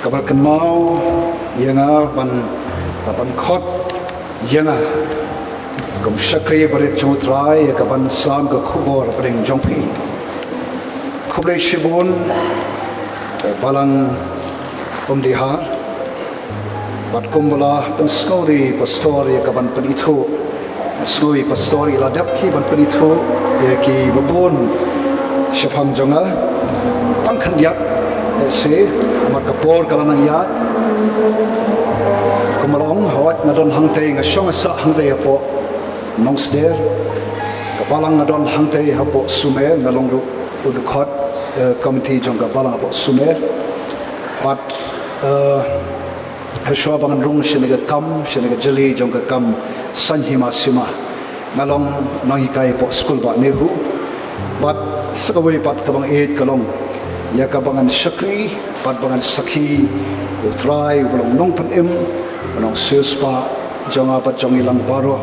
kabal kan mau yanga ban khot yanga kum shakri barit chutrai kaban sam ka khubor bring jongpi khuble shibun balang dihar bat kumbala pen skori pastori kaban penithu skori pastori ladap ki ban penithu ye ki babun shapang jonga tang khandiat se amat kapor kalanang ya kumalong hawat ngadon hangte ngasong asa hangte apo nongsder kapalang ngadon hangte apo sumer ngalong ru khot committee jong kapalang apo sumer pat hashwa bangan rung shenega jeli jong kam sanhima sima ngalong nangikai apo school ba nehu pat sakawai pat kabang 8 kalong ya kabangan syakri pat bangan sakhi utrai belum nong penim nong sespa jonga pat jong ilang baro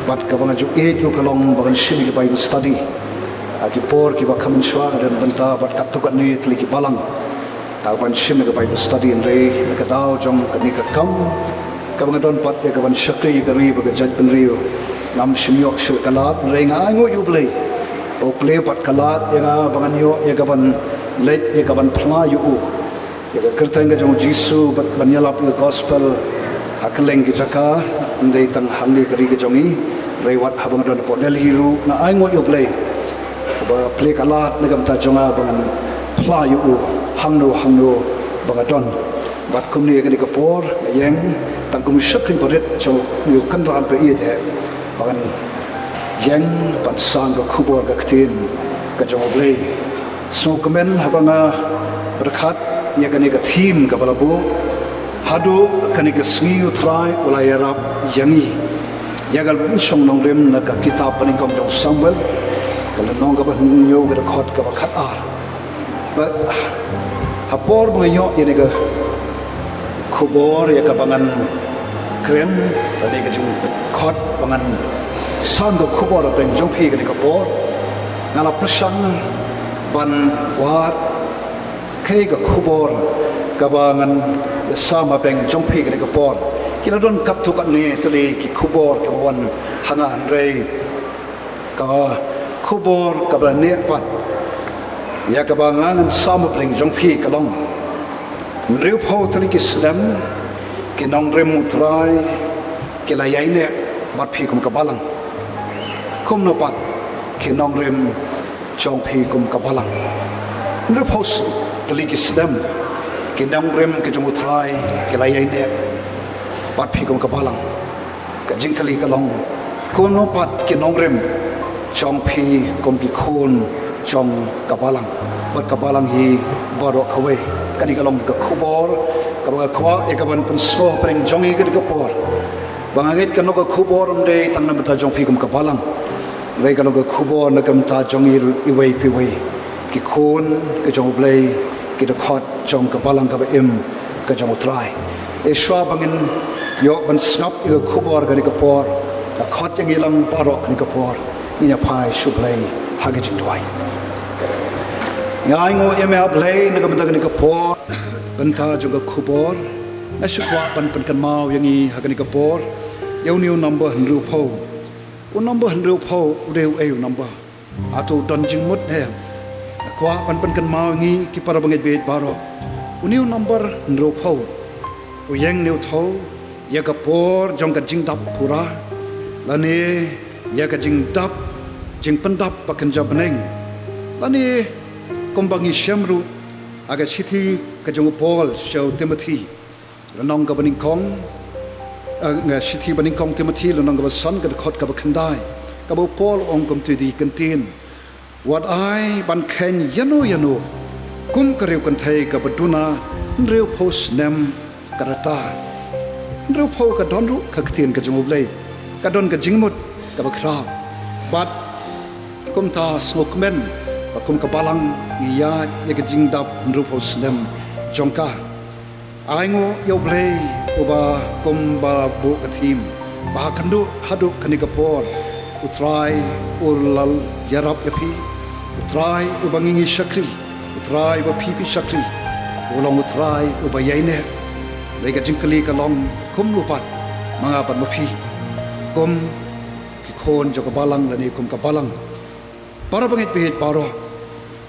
pat kabangan ju 8 yu kalong bangan shimi ki bible study aki por ki bakam shwa dan benta pat katukat ni tli ki balang ta ban shimi ki bible study ndre ka daw jong ni ka kam kabangan don pat ya kaban syakri ka ri ba jaj pen riu nam shimyok shu kalat renga ngo yu blai o play pat kalat ya bangan yo ya kaban late ye kaban phla yu ye kertang jong jisu bat banyalap ye gospel hakeleng ki jaka ndei tang hamli kari ke jongi rewat habang don po delhi ru na ai ngo yo play ba play kalat negam ta jonga bangan phla yu hangno bagadon bat kumni ke ni kapor yeng tang kum shakri bodet jo yu kan ran pe ye de bangan yeng pat sang ko khubor ka ktin ka jong play so kemen habanga berkat ya kani ka theme ka balabu hadu kani ka sngi utrai ulayarap yangi yagal bun song nong rem na ka kitab paning kom jong samuel kala nong ka ban yo ka khot ka khat ar but hapor bangayo ine ka khubor ya ka bangan kren tadi ka jong khot bangan san ka khubor ben jong phi ka por ngala prasang ban war kay ka khubor kabangan sama peng jongpi ka kapor kila don kap thu ka ne tali ki khubor ka wan hanga rei ka khubor ka ba ne pat ya kabangan sama peng jongpi ka long riu phau tali ki slam ki nong rem utrai ki la yai ne bat phi kum ka balang kum no pat ki nong rem chong phi kum kabalang nre phos tali ki sidam ki nang rem ke jong utrai ke lai ne pat phi kum kabalang ka jingkali ka long kono pat ki nong rem chong phi kum ki khon chong kabalang bat kabalang hi baro khawe kani ka long ka khubor ka ba khwa e ka ban pun so preng jong hi ka por bangagit kano ka khubor unde tangna bata jong phi kum kabalang rei kalau ke khubor na kam ta jong iwei piwei ki khon ke jong blai ki de khot jong ka balang ka em ka jong trai e shwa bangin yo ban snap ke khubor ka ni ka por ka khot yang ilang parok ni ka por ni ya phai shu blai ha ge jing twai ngai ngo em ya blai na ka ban ka por ban ta jong ka khubor na shu kwa ban kan mau yang i ha ka ni ka por yo new number ru pho u number hendro phau reu eu number atu don jing mut he kwa pan kan mau ngi ki para banget bet baro u new number hendro phau u yang new tho ya ka por jong ka jing dap pura lani ya ka jing dap jing pendap pakan jabneng lani kombangi shamru aga chithi ka jong paul show timothy ranong ka baning kong nga sithi baning kong timothy lo nang ba san ka khot ka ba khandai ka ba paul ong kom tu di kantin what I ban khen yano kum ka reu kan thai ka ba duna reu post nem karata reu pho ka don ru ka ktin ka jong blai ka don ka jingmut ka ba khra bat kum ta smok men ba kum ka balang ya ye ka jing dap reu post nem jongka aingo yo blai uba kumba bu kathim ba kandu hadu kanikapor utrai urlal yarap yapi utrai ubangingi shakri utrai ba pipi shakri ulang utrai ubayai ne mereka jingkali kalong kum lupat mangapat mapi kum kikon joko balang lani kum kabalang para bangit pihit paro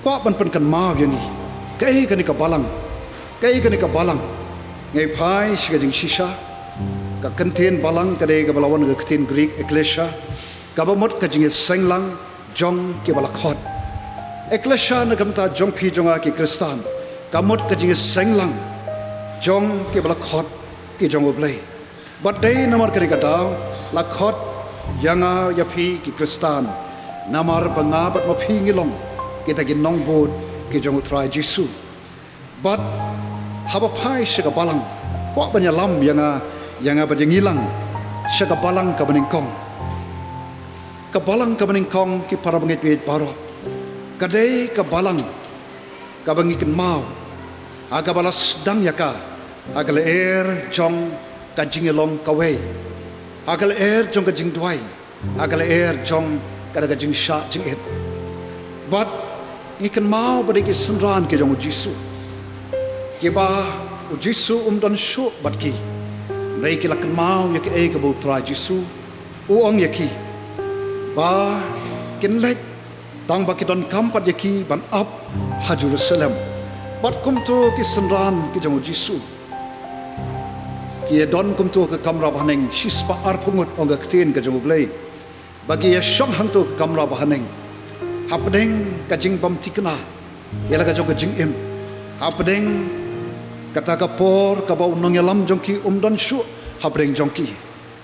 kwa pan kan mau yang ni kai kan kabalang ngai phai shiga jing shisha ka kantin balang ka de ka balawan ka kantin Greek Ecclesia ka bamot ka jing senglang jong ke balakhot Ecclesia na kamta jong phi jonga ki Kristan kamot ka jing senglang jong ke balakhot ki jong oblei but day namar ka daw lakhot yanga ya phi ki Kristan namar bangabat ma phi ngilong kita gi nong bod ki jong utrai Jesu but haba phai shiga balang kwa banya lam yanga bajengilang shiga balang ka beningkong ki para bangit bit paro kadai ka balang ka bangikin mau aga balas dang yaka aga air jong ka jingilong kawe aga air jong ka jing duai aga air jong ka jing sha jing it but ikan mau badiki senran ke jong Jesu kiba Jesu dan shu batki rei ki lakan mau ya ke ka bu tra Jesu ong ya ki ba kin lek tang ba ki don kampat ya ki ban up ha Jerusalem bat kum tu ki senran ki jong Jesu ki don kum tu ka kamra baneng shispa ar pungut ong ka tin ka jong blai bagi ya shong hang tu kamra baneng hapdeng ka jing bam tikna yala ka jong ka jing im hapdeng kata kapor kabau nong yalam jongki don shu habreng jongki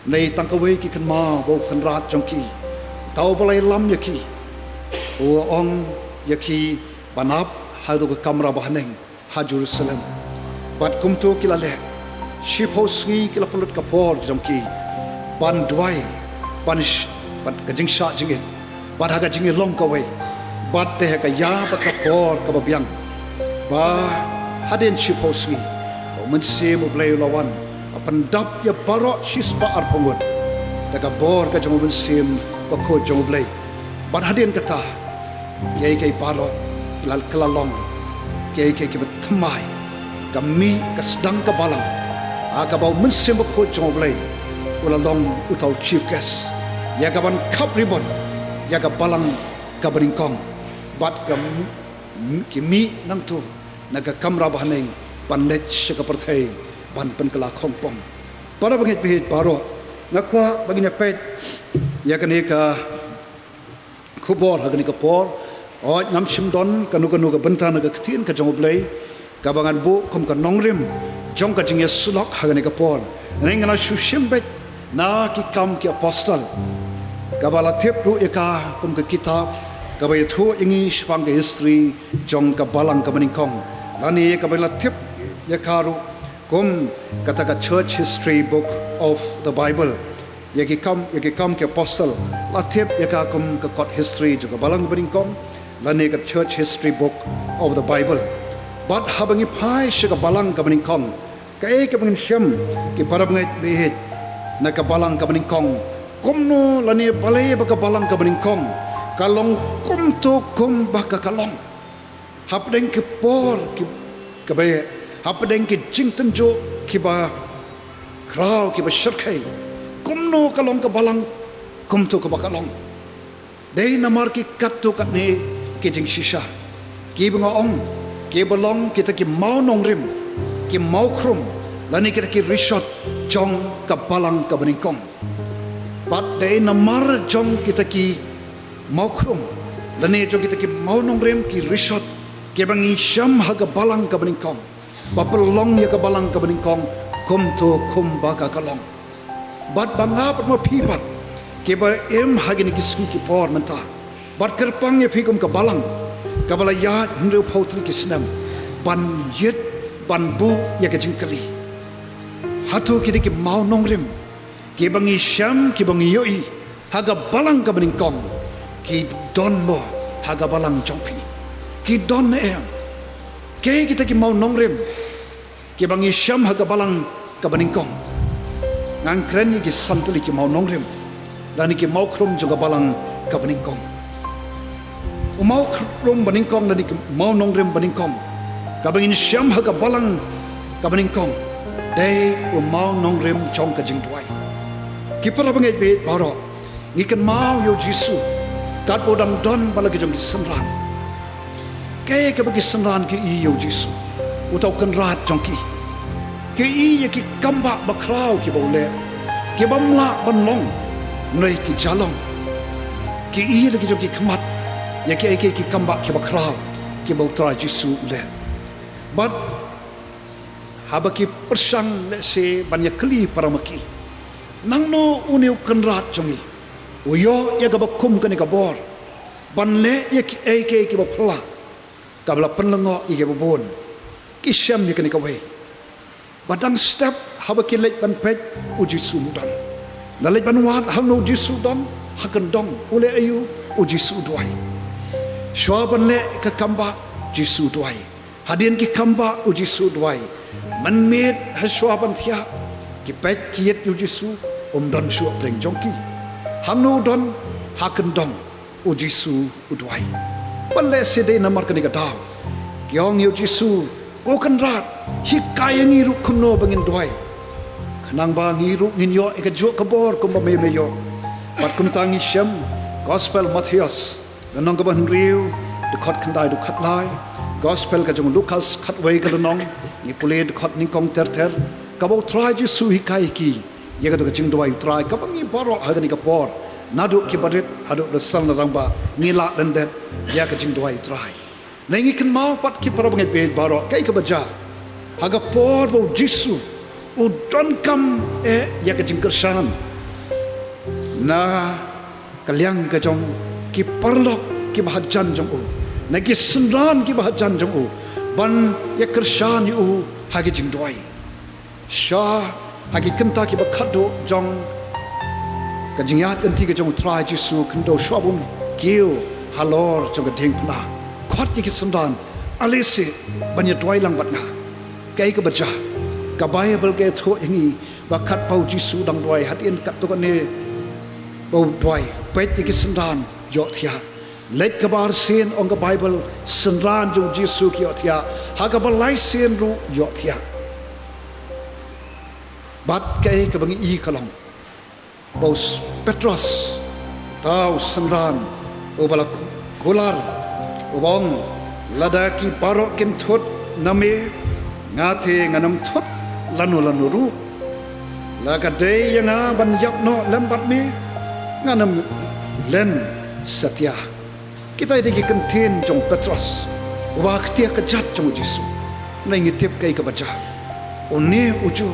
nei tangkawe ki kan ma bo kan rat jongki tau balai lam yaki ong yaki panap hadu ka kamra bahaneng ha Jerusalem bat kumtu kilale shiphoski kila pulut kapor jongki ban duai ban kajing sha jingit bat haga jingit long kawe bat te ka ya bat kapor kababiang ba hadin shiphoski mense mo blay lawan apandap ya baro shispa arpungut daga bor ka jong mensim bakho jong blay bad hadin kata kai baro lal kalalong kai ki betmai kami kasdang ka balang aga bau mensim bakho jong blay ulalong utau chief guest ya gaban kap ribon ya ga balang ka beringkong bad kimi nang tu naga kamra bahaneng panet shaka perthai ban pen kala khongpong para bangit bihit baro ngakwa baginya pet ya kani ka khubor hagani ka por oj ngam simdon kanu ka bentana ka ktin ka jongoblei ka bangan bu kum ka nongrim jong ka jingya sulok hagani ka por nengana shushim bet na ki kam ki apostle ka bala thep ru eka kum ka kitab ka bay thu english pang ka history jong ka balang ka maningkong lani ka bala thep yakaru kum kata ka church history book of the Bible yaki kam ke apostle la thep yaka kum ka kot history jong ka balang maningkong lani ka church history book of the Bible but habangi phai shiga balang ka maningkong ka ka bangin syam ki parabangai behit na ka balang ka maningkong kumno lani balai ba ka balang ka maningkong kalong kum tu kum baka kalong hapdeng ke por ki kabe hapdeng ke jingten jo ki ba krau ki ba shirkai kumno kalong ka balang kum tu ka bakalong dei namar ki kattu katne ki jing shisha ki bunga ong ki balong kita ki mau nongrim ki mau khrum lani kita ki rishot jong ka balang ka beningkong bat dei namar jong kita ki mau khrum lani jong kita ki mau nongrim ki rishot ke bangi syam haga balang ka beningkong babelong ya ka balang ka beningkong kum tu kum baka kalong bat banga pat ma phipat ke ba em hagini kismi ki por menta bat kerpang ya phikum ka balang ka bala ya hindu phautri kisnam ban yet ban bu ya ka jingkali hatu kidi ki mau nongrim ki bangi syam ki bangi yoi haga balang ka beningkong ki don mo haga balang jongpi ki don em ke kita ki mau nongrim ki bangi syam haga balang ka beningkong ngang kren ki santuli ki mau nongrim dan ki mau khrum juga balang ka beningkong mau khrum beningkong dan ki mau nongrim beningkong kabangin syam haga balang kabaning kong day mau nong rem chong ka jing duai ki para bangai be baro ngikan mau yo jisu kat bodang don balagi jong senran kay ka bagi senran ki i yo jisu utau kan rat jong ki i ya ki kamba bakrau ki bole ki bamla banlong nei ki jalong ki i lagi jong ki khamat ya ki kamba ki bakrau ki bau tra jisu le but habaki persang le se banyak kali para maki nangno uniu kenrat jongi uyo ya ga bakum kan ga bor banle ya ki ki bapla kabla penlengo i ga bon ki syam ni kan ga we badang step habaki lek ban pet uji sumudan la lek ban wat hangno uji sudan hakan dong ule ayu uji suduai shwa banle ka kamba jisu duai hadin ki kamba uji suduai man met haswa ban thia ki pet kiet uji su don su preng jongki hangno don hakan dong uji su udwai palle sede namar kani gadaw kyong uji su ko kan rat hi kayangi ru kuno bangin dwai khanang ba ngi ru ngin yo ek jo kabor kum ba me yo pat kum tangi syam gospel Matthias nong ka ban riu de khot khandai du khat lai gospel ka jong Lucas khat wei ka nong ni pule de khot ning kong ter ter ka bo try ji su hi kai ki ya ka to jing doi try ka bangi baro ha ni ka por nadu ki barit hadu resal na rangba ngila dan det ya ka jing doi try nengi kan mau pat ki para bangi be baro kai ka baja ha ga por bo jisu u don kam ya ka jing kersan na kalyang ka jong ki parlok ki bahajan jong u na ki senran ki bahajan jong u ban ya kersan u ha ki jing doi sha hagi kenta ki bakado jong ka jingyat enti ka jong try jisu kendo shwabun kiu halor jong ding pna khot ki sandan alise banya doi lang bat nga kai ka baja ka bible ke tho ingi ba khat pau jisu dang doi hat in kat to ne pau doi pet ki sandan yo thia let ka bar sen ong ka bible sandan jong jisu ki yo thia ha ka ba lai sen ru yo thia bat kai ka bangi i kalong bos Petros tau sanran obala kular obong ladaki parok kin thut name ngate nganam thut lanu ru laga de yanga ban yakno lambat mi nganam len satya kita idiki kentin jong Petros wa khtia ka jat jong jisu nai ngitip kai ka baca oni uju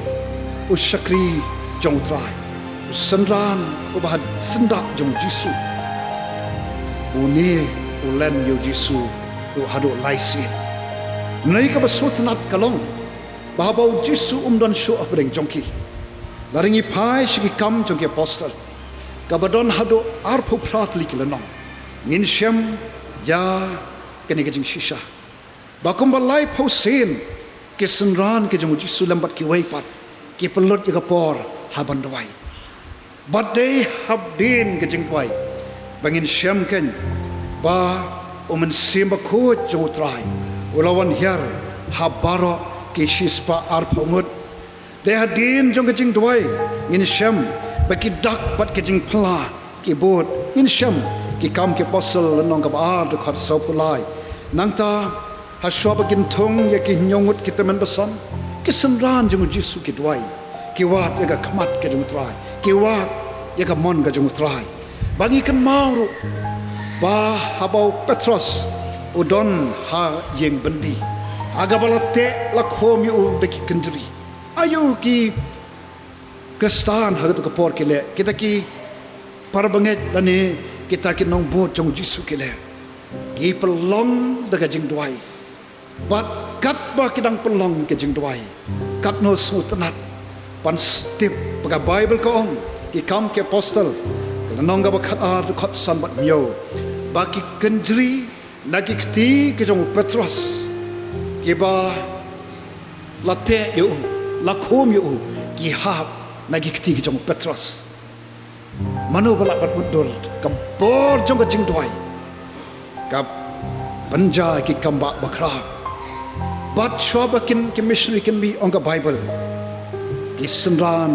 usakri jong trai senran ubahad sendak jong jisu uni ulen yo jisu u hado laisin nai ka basutnat kalong babau jisu dan shu apreng jongki laringi pai shigi kam jongki apostle kabadon hado arpu pratli kilanong ngin shem ya kene kajing shisha bakum balai pausin ke senran ke jong jisu lambat ki waipat ki pelot juga por haban dawai but they have been getting wai bangin syam ken ba omen simba ko jotrai ulawan hier habaro ki shispa arpomut they had been jong getting dawai in syam baki dak bat getting pla ki bot in syam ki kam ki apostle nong ka ba de khat so pulai nangta haswa bakin thong ya ki nyongut kitaman basan ki senran jong jisu ki dwai ki wat ya khamat ke jong trai ki wat ya ka mon ga jong trai bangi kan mau ba habau Petros udon ha yeng bendi aga balate la khom yu de ki kendri ayu ki kristan ha to ka por ke le kita ki parbanget lani kita ki nong bot jong jisu ke le ki pelong daga jing dwai bat kat ba kidang pelong ke jing dwai kat no sutanat pan step paga bible ko ong ki kam ke apostle nong ga bakhat ar khat san bat myo ba ki kendri nagi kti ke jong Petros ki ba late yo la khom yo ki hab nagi kti ke jong Petros mano bala bat budur ka bor jong ka jing dwai ka panja ki kamba bakra but shwaba kin missionary kin bi on the Bible ki senran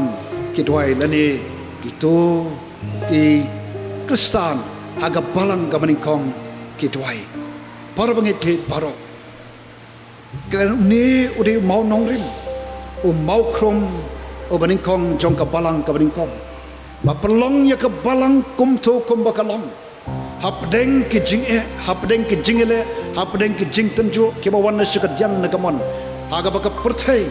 ki dwai lani ki to ki Kristan haga balang ga maningkong ki dwai para bangit ke paro kan ni udi mau nongrim mau krom o maningkong jong ka balang ka maningkong ba pelong ya ka balang kum to kum bakalong hapdeng ki jingele hapdeng ki jing tenju ki bawan na sikat yang na gamon aga baka perthai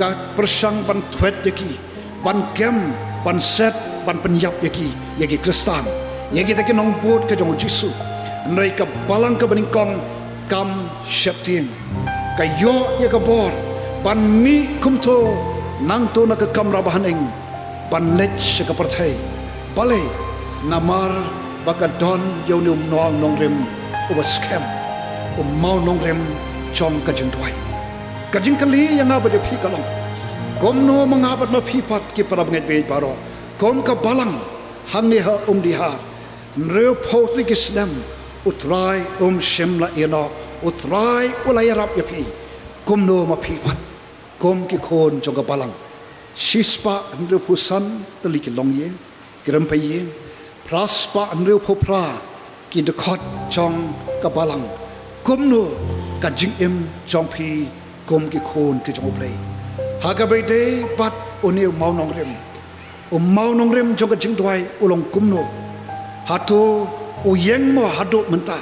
ka persang ban thwet yaki ban kem ban set ban penyap yaki Kristan yaki taki nong bot ka jong Jisu nai ka balang ka beningkong kam syaptim ka yo ya ka bor ban mi kum to nang to na ka kam rabahaneng ban lech ka perthai bale namar baka don yo num noang nongrem uba scam mau nongrem chom ka jing twai ka jing kali yang aba de phi kalong kom no mangabat na phi pat ki parab ngai be baro kom ka balang hang ni ha di ha nreu photli ki snam utrai shemla ina utrai ulai rap ya phi kom no ma phi pat kom ki khon jong ka balang shispa nreu phusan tali ki long ye kiram pai ye praspa anreu phopra ki de khot chong ka balang kum no ka jing em chong phi kum ki khon ki chong play ha ka bai de pat oneu mau nong rem jong ka jing dwai ulong kum no ha to o yeng mo ha do menta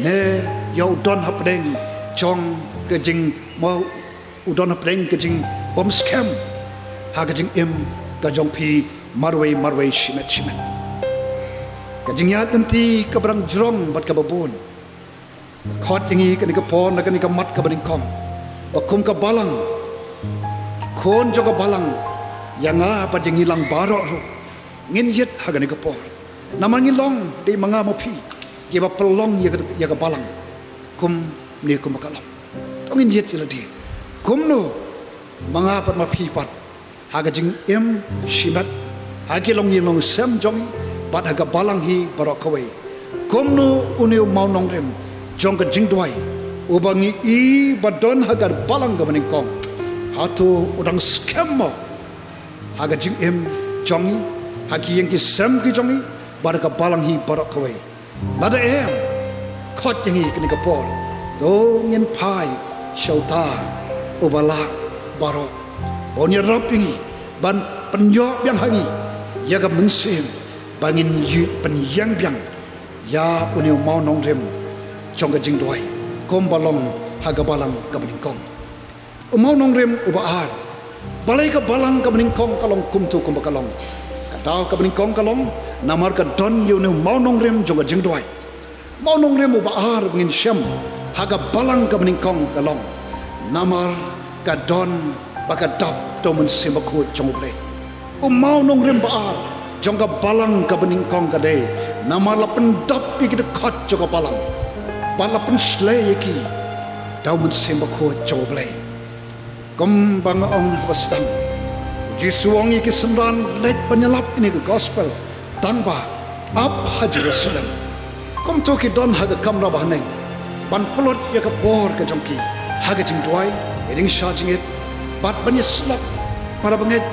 ne yo don hapdeng chong ka jing mau udon hapdeng ka jing bom scam ha ka jing em ka jong phi marway shimet kajingya nanti kabarang jrong bat kababun khot yangi kani ka pon kani ka mat ka beningkong bakum ka balang khon jo ka balang yanga pa jingi lang baro ro ngin yet hagani ka por namangi long de manga mo phi ke ba pelong ya ka balang kum ni kum ka long ngin yet ila di kum no manga pat ma phi pat haga jing em shimat hagi long yin long sem jongi pat haga balang hi barok kawai komno uneu mau nongrem jong ka jing dwai ubangi I badon haga balang ga maningkong hatu udang scam mo haga jing em jongi hagi yang ki sem ki jongi bar ka balang hi barok kawai lada em khot yang hi kini ka por to ngin pai shauta ubala barok bonya rapingi ban penyok yang hangi yaga mensim bangin yu penyang biang ya uneu mau nongrem chong ka jing dwai kom balong haga balang ka beningkong mau nongrem uba ar balai ka balang ka beningkong kalong kumtu kum kalong kataw ka beningkong kalong namar ka don yu neu mau nongrem jong ka jing dwai mau nongrem uba ar ngin syam haga balang ka beningkong kalong namar ka don baka dap to mensim ko jong ble mau nongrem ba ar jong ka balang ka beningkong ka de nama la pendap ki de khat jo ka balang bala pen slay ki daw mun semba ko joble kom bang ong wasdam jisuang ki semran let penyelap ini ke gospel tanpa up ha Jerusalem kom to ki don ha ka kamra bahneng ban pelot ya ka por ka jongki ha ka jing dwai eding sha jing it bat ban yeslap para banget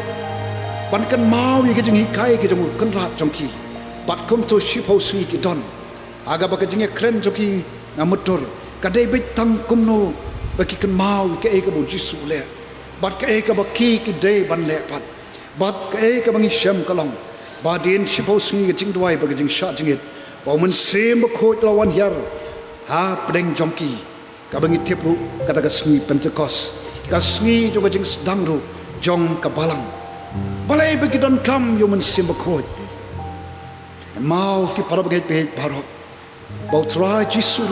ban kan mau ye ke jing kai ke jong kan rat jongki bat kom to ship house ki don aga ba ka jing kren jongki ngamutur kadai bit tang kumno baki kan mau ke e ka bu Jisu le bat ke e ka ba ki de ban le pat bat ke e ka bangi shem kalong ba din ship house ki jing dwai ba ka jing sha jing it ba mun sem ba ko lawan yar ha pedeng jongki ka bangi tepru kata ka sngi Pentecost ka sngi jo ka jing sedang ru jong ka balang balai bagi don kam yo mun sem ba ko mau ki para bagai pe baro bau tra Jisu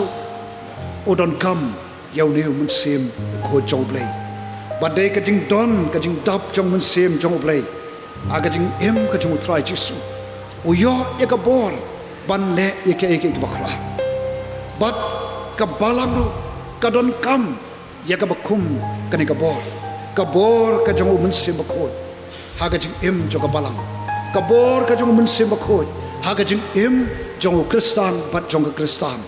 o don kam yau neu mun sem ko joblei badai ka jing don ka jing dap jong mun sem joblei aga jing em ka jong tra Jisu o yo ya ka bor ban le ya ke bakra bat ka balang ka don kam ya ka bakum ka ni ka bor ka jong mun sem ko haga jing em jo ka balang ka bor ka jong mun sem ko haga jing jong Kristan bat jong Kristan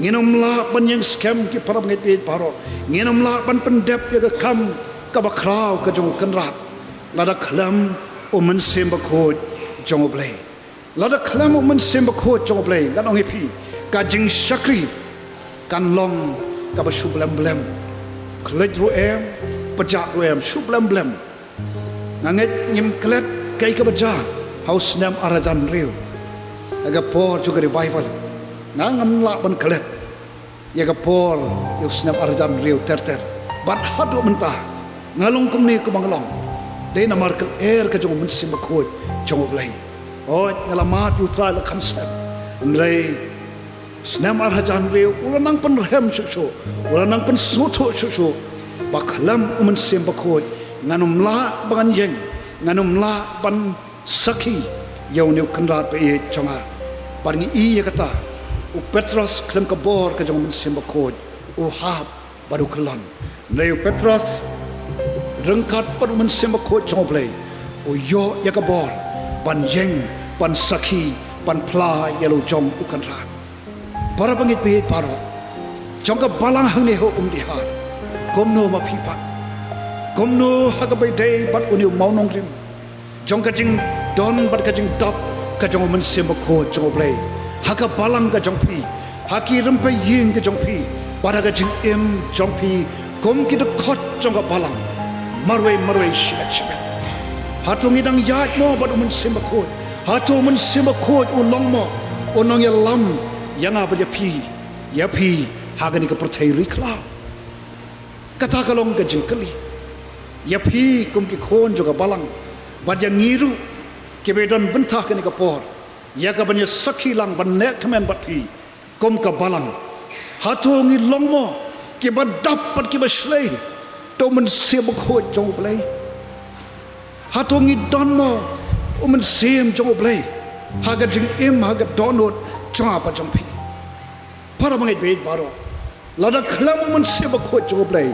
nginom la ban yang scam ki parab ngeti paro nginom la ban pendep ya ga kam ka ba kraw ka jong kanrat lada khlam men sem ba khod jong blai lada khlam men sem ba khod jong blai gan ong hi ka jing shakri kan long ka ba shu blem klet ru pejak ru shu blem nganget nyim klet kai ka baja house nam aradan riu aga por juga revival ngam la ban klet ya ga por yu snam aradan riu ter bat hadu mentah ngalong kum ni ku bangalong dei namar kel ka jong men sim ba khod jong blai o ngalamat yu tra la kham snam nrei snam aradan riu ulanang pen rem chu ulanang pen soto chu baklam men sim ba khod nganum la ban yeng nganum la ban sakhi yau new kanrat pe chonga parni i kata u Petros klem ka bor ka jong men sim ba khod u hab baru klan nei Petros rengkat par men sim ba khod jong play u yo ya ka bor ban yeng ban sakhi ban pla yelo jong u kanrat para bangit pe paro jong ka balang hang ne ho dihar komno ma phipa komno hagabai dei bat uniu maunong rim jong ka jing don bat ka jing dop ka jong men sim ba khod jong play haka balang ka jong phi haki rempe ying ka jong phi bara ka jing jong phi kom ki de khot jong ka balang marwai shiba hatung idang yat mo bat men sim ba khod hatu men sim ba khod u long mo onong ya lam yang apa ya phi haga ni ka perthai rikla kata kalong ka jing kali ya phi kum ki khon jo ka balang bat ya ngiru ke bedon bentah ka ni ka por ya ka banya sakhi lang ban nek khmen bat phi kum ka balang hatu ngi long mo ke ba dap pat ke ba slay to men sim ba khod jong blai hatu ngi don mo men sim jong blai haga jing haga donot cha pa jong phi para mangai be baro lada khlam men sim ba khod jong blai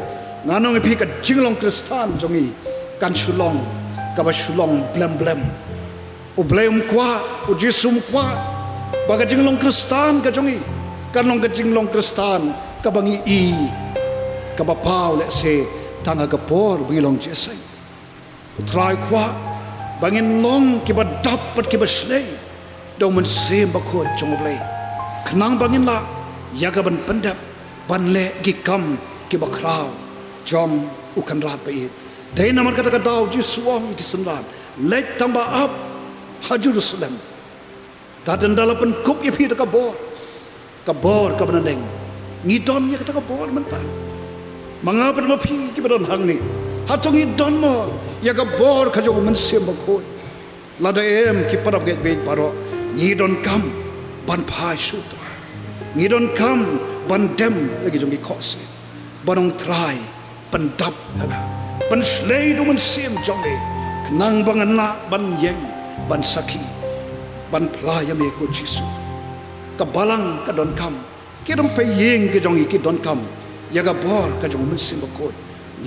nganong phi ka jinglong Kristan jongi kan shulong ka ba shulong blem u blem kwa u jisum kwa baga jinglong Kristan ka jongi kanong ka jinglong Kristan ka bangi ka ba pau le se tanga ka por bilong jesai try kwa bangin long ki ba dapat ki ba slay do men sim ba khod jong blai khnang bangin la ya ka ban pendap ban le ki kam ki ba kraw jom ukan rat pe dei namar kata ka daw ji suam ki senran let tamba up ha Jerusalem dadan dalapan kup ye phi ka bor ka banandeng ngidon ye kata ka bor mentah mangapa ma phi ki badon hang ni hatung ngidon mo ya ka bor ka jong men sim ba khod lada ki parab get be paro ngidon kam ban phai sutra ngidon kam ban dem lagi jong ki khos banong try pendap pen slay do men sim jonge nang bangan na ban yeng ban sakhi ban playa me ko jisu ka balang ka don kam ki dom pe yeng ke jongi ki don kam ya ga bor ka jong men sim ba khod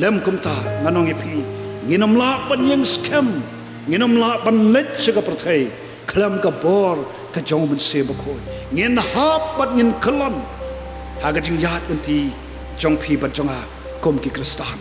lem kum ta nganong phi nginom la ban yeng scam nginom la ban let ka prathai khlam ka bor ka jong men sim ba khod ngin hap bat ngin khlon haga jing yat unti jong phi bat jonga kom ki Kristan